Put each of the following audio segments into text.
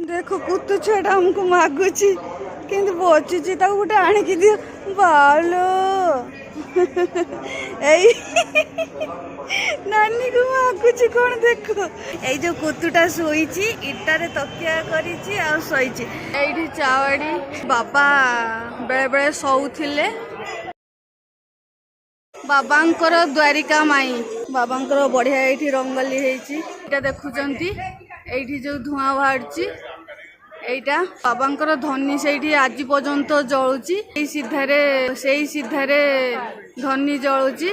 देखो कुत्तु छुआटा हमको मागुची किंतु बचुची ताको गोटे आणिकी दियो बालो एई नानी को मागुची कौन देखो ए जो कुत्तुटा सोईची इटारे तकिया करिची आ सोईची एठी चावाड़ी बाबा बेले बेले सोउथिले बाबांकर द्वारिका माई बाबांकर बढ़िया एठी रंगोली हेची एटा देखुचंती एठी जो धुआं बाहरची एटा बाबांकर धनी से आज पर्यंत जलुची सीधारे धनी जलुची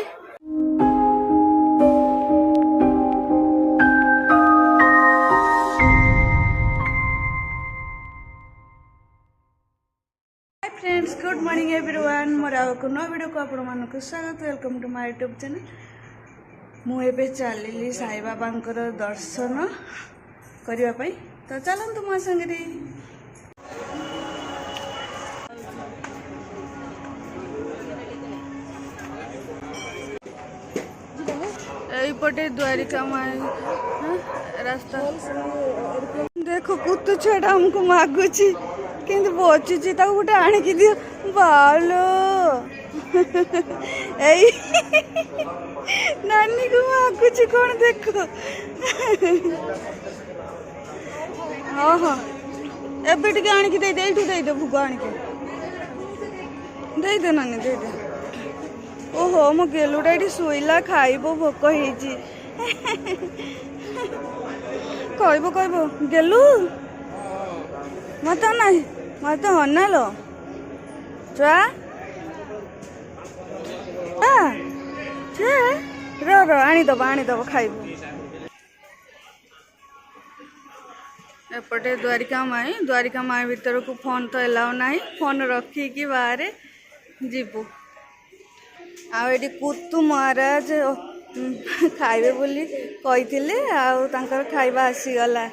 फ्रेंड्स गुड मॉर्निंग एवरीवन मोर को नया वीडियो को आपण मानक स्वागत welcome to my YouTube channel मुझे चलिली साई बाबांकर दर्शन करने तो चलतु मो संगे यहीपटे द्वारिका माई रास्ता देखो कुत्तु छुआटा हमको मागुची किंतु बचुची ताको गोटे आणिकी दियो बालो एई नानी को मागुची कौन देखो हाँ हाँ एबे टिके आणिकी दे दे एठू दे दे भुग आणिकी दे दे नानी दे दे ओहो मो गेलुटा एठी सोइला खाइबो भोक हेची कहबो गेलु मत ना मत अनालो छुआ रो आनीदब खाइब एपटे द्वारिका माई भीतर को फोन तो एलाउ ना फोन रखिकी बाहर जीवु आठी कुतु महाराज खाइबे बोली कही आउर खाइबा आसीगला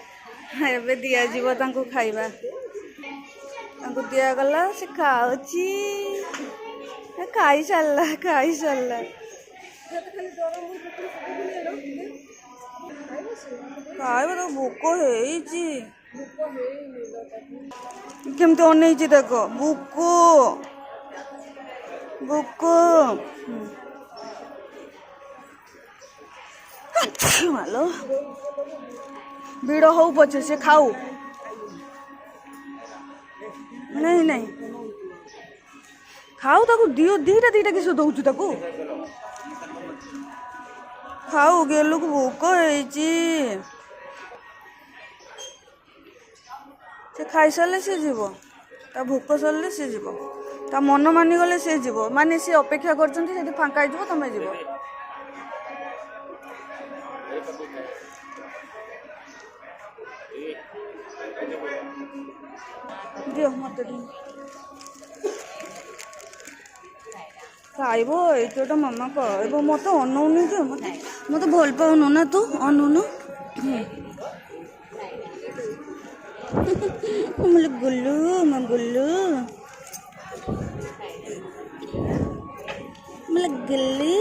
एबे दिया जीव तांको खाइबा तांको दिया गला से खाउची खाई सारला खाइबा तो भोक हेची केमती अनेची देख भोक मालो भिड़ हो पचे से खाऊ नहीं खाऊ ताको दियो दीटा किस दौचु ताको खाऊ गेलु को भोक हेची से खाई सारे से जीव ता भोक सरले से जीव ता मन मानी गले से जीव माने से अपेक्षा करछंती सेठी फांका जीव तमे जीव दियो मत खाइब ये मामा कहब मत अनौनी कि मत भल पाऊनु ना तू अनौनु गुल्लू गल्ली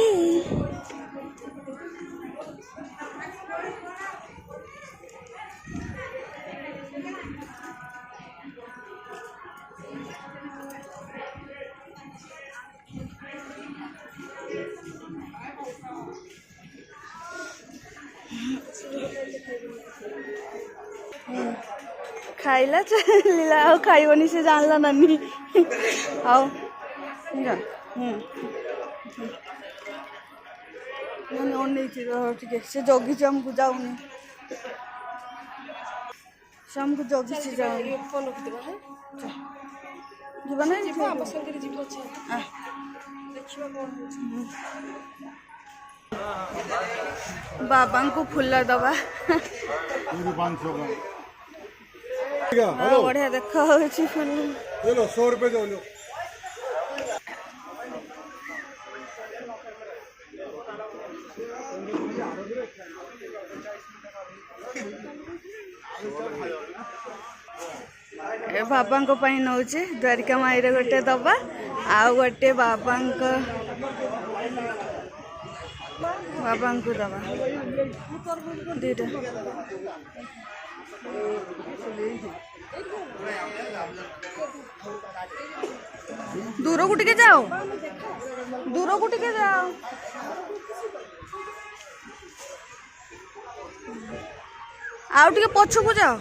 खाइला चलीला आ खाइबनी से जानला नानी आओ जा मैंने ठीक है से जगी से हमको जाऊनी से हमको जगी से जाऊनी जीवा ना जीवा आप संगे जीवा अच्छा देखिबा कोन बाबा को फुला दबा बढ़िया देखा फुल 100 रुपये दो लो बाबा को नौचे द्वारिका माई गोटे दबा आउ गोटे बाबा को दबा दीटा दूर को टिके जाओ, दूर को टिके जाओ। आउ टिके पछ को जाओ।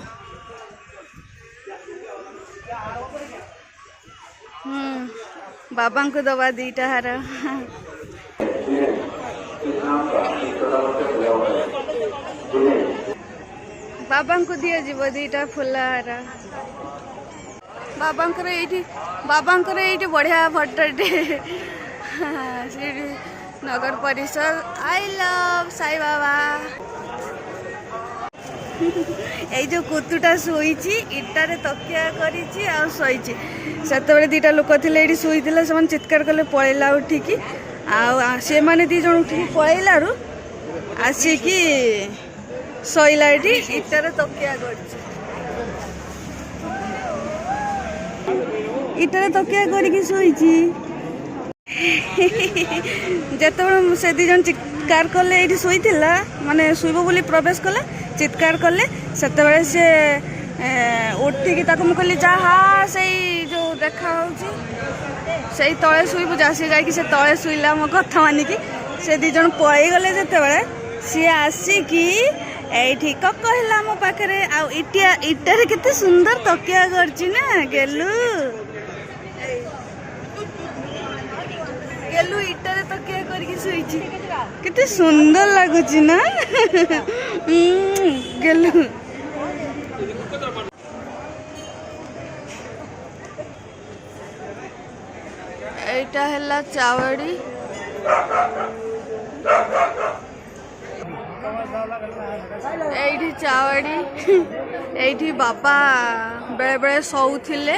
बाबा को दबा दीटा हार। बाबा को दिया जीव दीटा फुलहार। बाबांकर ये बढ़िया फटोटे नगर परिषद। I love Sai Baba. এই যে কুতুটা শোইছি ইটারে তকিয়া করিছি আর শোইছি। সেতবে দুইটা লোক লে এটি শুইলে সে চিৎকার কলে পড়াইলা উঠিকি আনে দুই জন উঠিকি পড়াইলার আসিকি শোইলা এটি ইটারে তকিয়া করছি। ইটারে তকিয়া করিকি শোইছি। যেতবে সে দুই জন চিৎকার কলে এটি শোইলা মানে শুইব বলে প্রবেশ কলে চিৎকার কলে সেতবে সে উঠিকি তাকে মু কলি যাহা সেই যে দেখা হচ্ছে সেই তলে শুইবু যা সে যাই সে তলে শুইলা মো কথা মানিকি সে দুই জন পড়াই গলে যেতবে সি আসিকি এইটি কক হেলা মো পাখে ইটারে কেতে সুন্দর তকিয়া করছি না গেলু গেলু ইটারে তকিয়া করিকি শুইছি কেতে সুন্দর লাগুছি না গেলু। এইটা হেলা চাওয়াড়ি। এইটি চাওয়াড়ি। এইটি বাবা বেড়ে বেড়ে শোউଥିଲେ।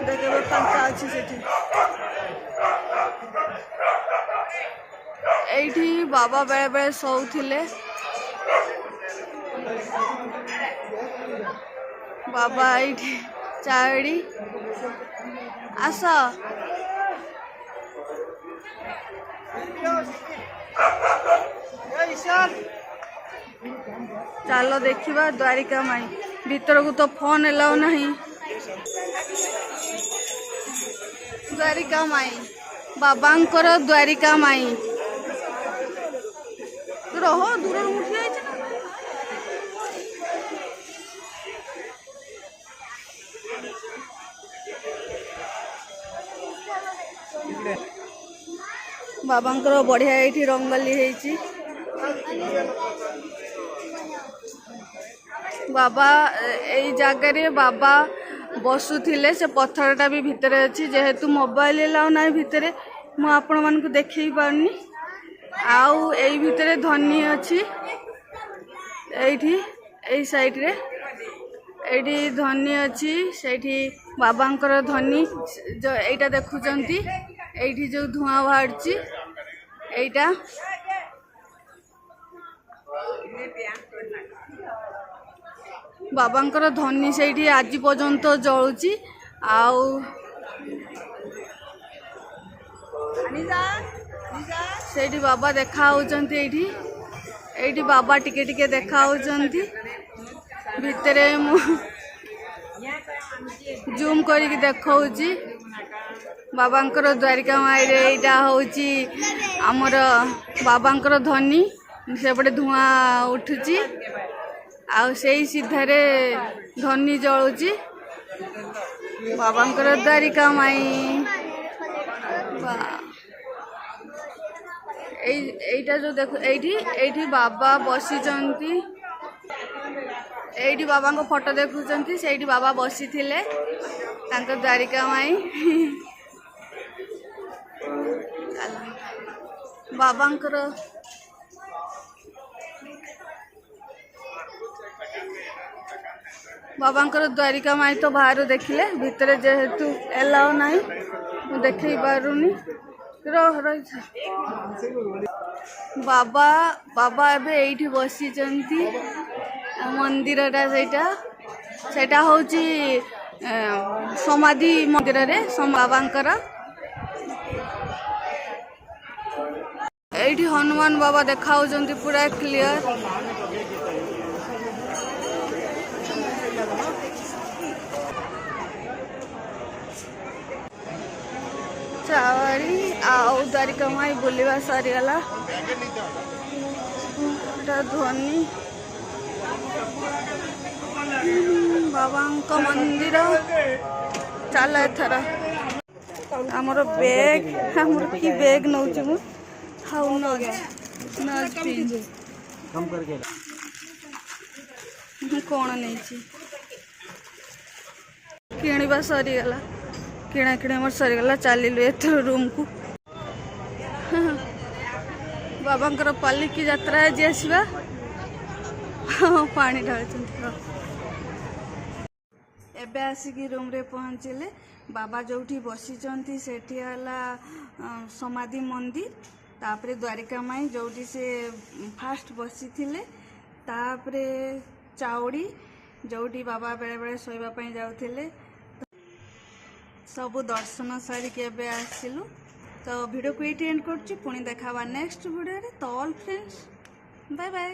দেখবে ফাঁকা আছে সেটি। এইটি বাবা বেড়ে বেড়ে শোউଥିଲେ। বাবা এইটি চাওয়াড়ি। আস ଚାଲ ଦେଖିବା ଦ୍ୱାରିକା ମାଇ ଭିତରକୁ ତ ଫୋନ ଏଲାଉ ନାହିଁ। ଦ୍ୱାରିକା ମାଇ ବାବାଙ୍କର ଦ୍ୱାରିକା ମାଇ। ରହ ଦୂରରୁ ଉଠି ଯାଇଛି ନା। ବାବାଙ୍କର ବଢିଆ ଏଇଠି ରଙ୍ଗୋଲି ହେଇଛି। ବାବା ଏଇ ଜାଗାରେ ବାବା ବସୁଥିଲେ। ସେ ପଥରଟା ବି ଭିତରେ ଅଛି। ଯେହେତୁ ମୋବାଇଲ ଏଲାଉ ନାହିଁ ଭିତରେ ମୁଁ ଆପଣମାନଙ୍କୁ ଦେଖେଇ ପାରୁନି। ଆଉ ଏଇ ଭିତରେ ଧନୀ ଅଛି। এইটি এই সাইডরে এইটি ধনী ଅଛି। ସେଇଠି ବାବାଙ୍କର ଧନୀ এইটা ଦେଖୁଛନ୍ତି। এইଠି ଯୋଉ ଧୂଆଁ ବାହାରୁଛି এইଟା ବାବାଙ୍କର ଧନୀ ସେଇଠି ଆଜି ପର୍ଯ୍ୟନ୍ତ ଜଳୁଛି। ଆଉ ସେଇଠି ବାବା ଦେଖା ହଉଛନ୍ତି। এইটি বাবা টিকে টিকে দেখা হଉଛନ୍ତି। ভিতরে ମୁଁ জুম କରିକି ଦେଖଉଛି। ବାବାଙ୍କର ଦ୍ୱାରିକା ମାଇରେ ଏଇଟା ହେଉଛି ଆମର ବାବାଙ୍କର ଧନୀ। ସେପଟେ ଧୂଆଁ ଉଠୁଛି ଆଉ ସେଇ ସିଧାରେ ଧନୀ ଜଳୁଛି। ବାବାଙ୍କର ଦ୍ୱାରିକା ମାଇ। এইটা जो देख এইটি बाबा बसिचंती। এইটি बाबा फोटो देखुचंती। ସେଇଠି बाबा बसिथिले तांको द्वारिका माई। बाबांकर द्वारिका माई तो बाहर देखिले भितर जेहेतु एलाउ नहीं देखई पारुनी। बाबा एबे एठी बसिचंती। मंदिरटा सेटा होची समाधि मंदिर रे बाबांकर। ଏଇଠି ହନୁମାନ ବାବା ଦେଖାଉଛନ୍ତି ପୁରା କ୍ଲିୟର। ଚାୱାଡ଼ି ଆଉ ଦ୍ୱାରିକା ମାଇ ବୁଲିବା ସରିଗଲା। ଧ୍ୱନି ବାବାଙ୍କ ମନ୍ଦିର। ଚାଲ ଏଥର ଆମର ବେଗ ଆମର କି ବେଗ ନଉଛି ମୁଁ ହାଉ କଣ ନେଇଛି କିଣିବା ସରିଗଲା। କିଣାକିଣି ଆମର ସରିଗଲା। ଚାଲିଲୁ ଏଥର ରୁମକୁ। ବାବାଙ୍କର ପାଲିକି ଯାତ୍ରା ଆଜି ଆସିବା। ପାଣି ଢାଳୁଛନ୍ତି। ଏବେ ଆସିକି ରୁମ୍ରେ ପହଞ୍ଚିଲେ। ବାବା ଯୋଉଠି ବସିଛନ୍ତି ସେଠି ହେଲା ସମାଧି ମନ୍ଦିର। ତାପରେ ଦ୍ୱାରିକା ମାଇ ଯୋଉଠି ସେ ଫାଷ୍ଟ ବସିଥିଲେ। ତାପରେ ଚାଉଡ଼ି ଯୋଉଠି ବାବା ବେଳେବେଳେ ଶୋଇବା ପାଇଁ ଯାଉଥିଲେ। ସବୁ ଦର୍ଶନ ସାରିକି ଏବେ ଆସିଲୁ। ତ ଭିଡ଼ିଓକୁ ଏଇଠି ଏଣ୍ଡ କରୁଛି। ପୁଣି ଦେଖାବା ନେକ୍ସଟ ଭିଡ଼ିଓରେ। ତ ଅଲ୍ ଫ୍ରେଣ୍ଡସ୍ ବାଏ ବାଏ।